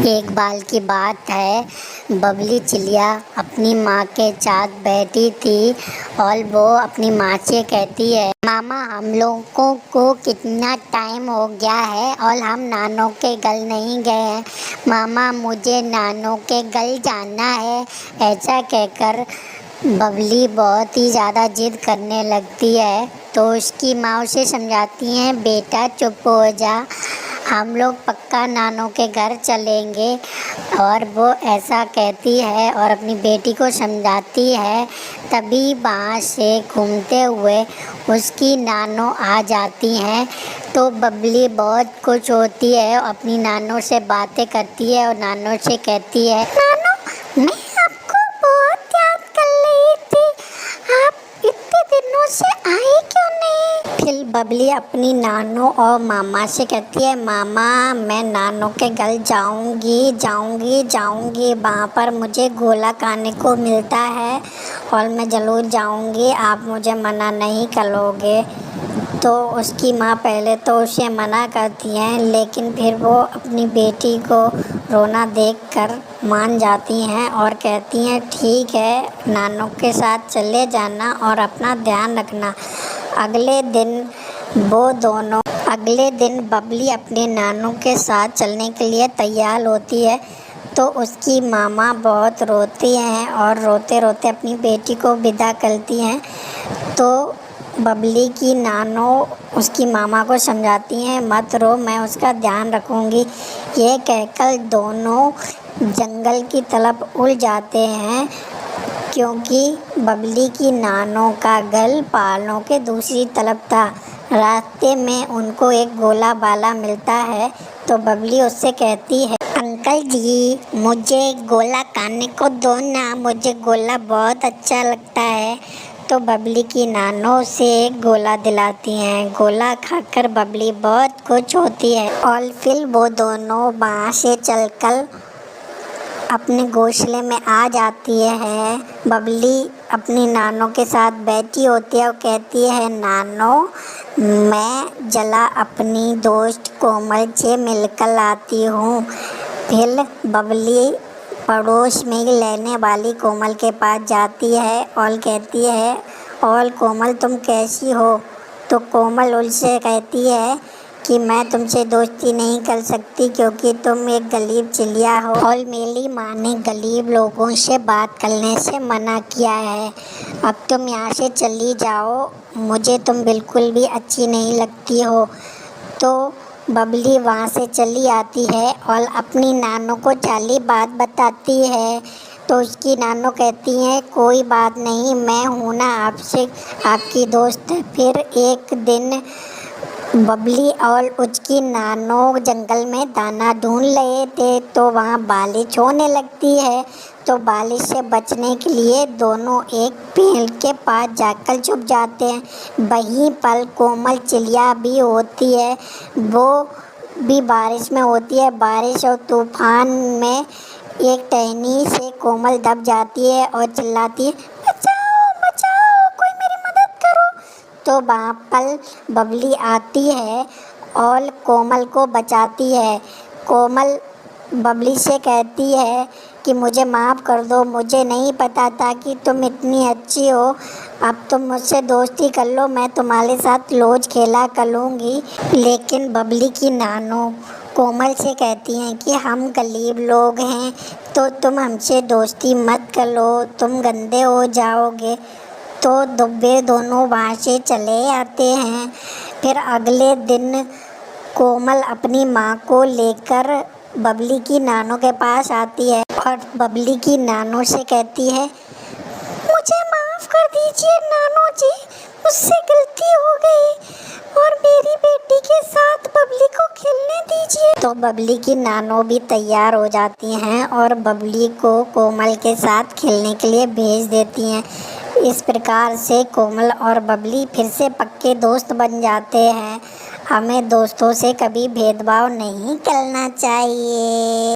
एक बार की बात है, बबली चिड़िया अपनी माँ के साथ बैठी थी और वो अपनी माँ से कहती है, मामा हम लोगों को कितना टाइम हो गया है और हम नानों के घर नहीं गए हैं। मामा मुझे नानों के घर जाना है। ऐसा कहकर बबली बहुत ही ज़्यादा जिद करने लगती है, तो उसकी माँ उसे समझाती है, बेटा चुप हो जा, हम लोग पक्का नानों के घर चलेंगे। और वो ऐसा कहती है और अपनी बेटी को समझाती है। तभी वहाँ से घूमते हुए उसकी नानों आ जाती हैं, तो बबली बहुत खुश होती है, अपनी नानों से बातें करती है और नानों से कहती है, नानों मैं आपको बहुत याद कर रही थी, आप इतने दिनों से आए क्यों नहीं। फिर बबली अपनी नानों और मामा से कहती है, मामा मैं नानों के घर जाऊंगी, वहाँ पर मुझे गोला खाने को मिलता है और मैं ज़रूर जाऊंगी, आप मुझे मना नहीं करोगे। तो उसकी माँ पहले तो उसे मना करती हैं, लेकिन फिर वो अपनी बेटी को रोना देखकर मान जाती हैं और कहती हैं, ठीक है नानों के साथ चले जाना और अपना ध्यान रखना। अगले दिन बबली अपने नानों के साथ चलने के लिए तैयार होती है, तो उसकी मामा बहुत रोती हैं और रोते रोते अपनी बेटी को विदा करती हैं। तो बबली की नानों उसकी मामा को समझाती हैं, मत रो, मैं उसका ध्यान रखूँगी। ये कहकर दोनों जंगल की तरफ उड़ जाते हैं, क्योंकि बबली की नानों का घर पहाड़ों के दूसरी तरफ था। रास्ते में उनको एक गोला बाला मिलता है, तो बबली उससे कहती है, अंकल जी मुझे गोला खाने को दो ना, मुझे गोला बहुत अच्छा लगता है। तो बबली की नानों से एक गोला दिलाती हैं। गोला खाकर बबली बहुत खुश होती है और फिर वो दोनों वहाँ से चलकर अपने घोंसले में आ जाती है। बबली अपनी नानों के साथ बैठी होती है और कहती है, नानों मैं जला अपनी दोस्त कोमल से मिलकर आती हूँ। फिर बबली पड़ोस में ही रहने वाली कोमल के पास जाती है और कहती है, और कोमल तुम कैसी हो। तो कोमल उनसे कहती है कि मैं तुमसे दोस्ती नहीं कर सकती, क्योंकि तुम एक गरीब चिड़िया हो और मेरी माँ ने गरीब लोगों से बात करने से मना किया है। अब तुम यहाँ से चली जाओ, मुझे तुम बिल्कुल भी अच्छी नहीं लगती हो। तो बबली वहाँ से चली आती है और अपनी नानों को सारी बात बताती है। तो उसकी नानों कहती हैं, कोई बात नहीं, मैं हूँ ना आपसे आपकी दोस्त। फिर एक दिन बबली और उसकी नानों जंगल में दाना ढूंढ रहे थे, तो वहाँ बारिश होने लगती है। तो बारिश से बचने के लिए दोनों एक पेड़ के पास जाकर छुप जाते हैं। वहीं पर कोमल चिड़िया भी होती है, वो भी बारिश में होती है। बारिश और तूफान में एक टहनी से कोमल दब जाती है और चिल्लाती है, बचाओ बचाओ, कोई मेरी मदद करो। तो वहाँ पर बबली आती है और कोमल को बचाती है। कोमल बबली से कहती है कि मुझे माफ़ कर दो, मुझे नहीं पता था कि तुम इतनी अच्छी हो, अब तुम मुझसे दोस्ती कर लो, मैं तुम्हारे साथ रोज़ खेला करूँगी। लेकिन बबली की नानों कोमल से कहती हैं कि हम गरीब लोग हैं, तो तुम हमसे दोस्ती मत करो, तुम गंदे हो जाओगे। तो वे दोनों वहाँ से चले आते हैं। फिर अगले दिन कोमल अपनी माँ को लेकर बबली की नानों के पास आती है और बबली की नानों से कहती है, मुझे माफ़ कर दीजिए नानों जी, मुझसे गलती हो गई और मेरी बेटी के साथ बबली को खेलने दीजिए। तो बबली की नानों भी तैयार हो जाती हैं और बबली को कोमल के साथ खेलने के लिए भेज देती हैं। इस प्रकार से कोमल और बबली फिर से पक्के दोस्त बन जाते हैं। हमें दोस्तों से कभी भेदभाव नहीं करना चाहिए।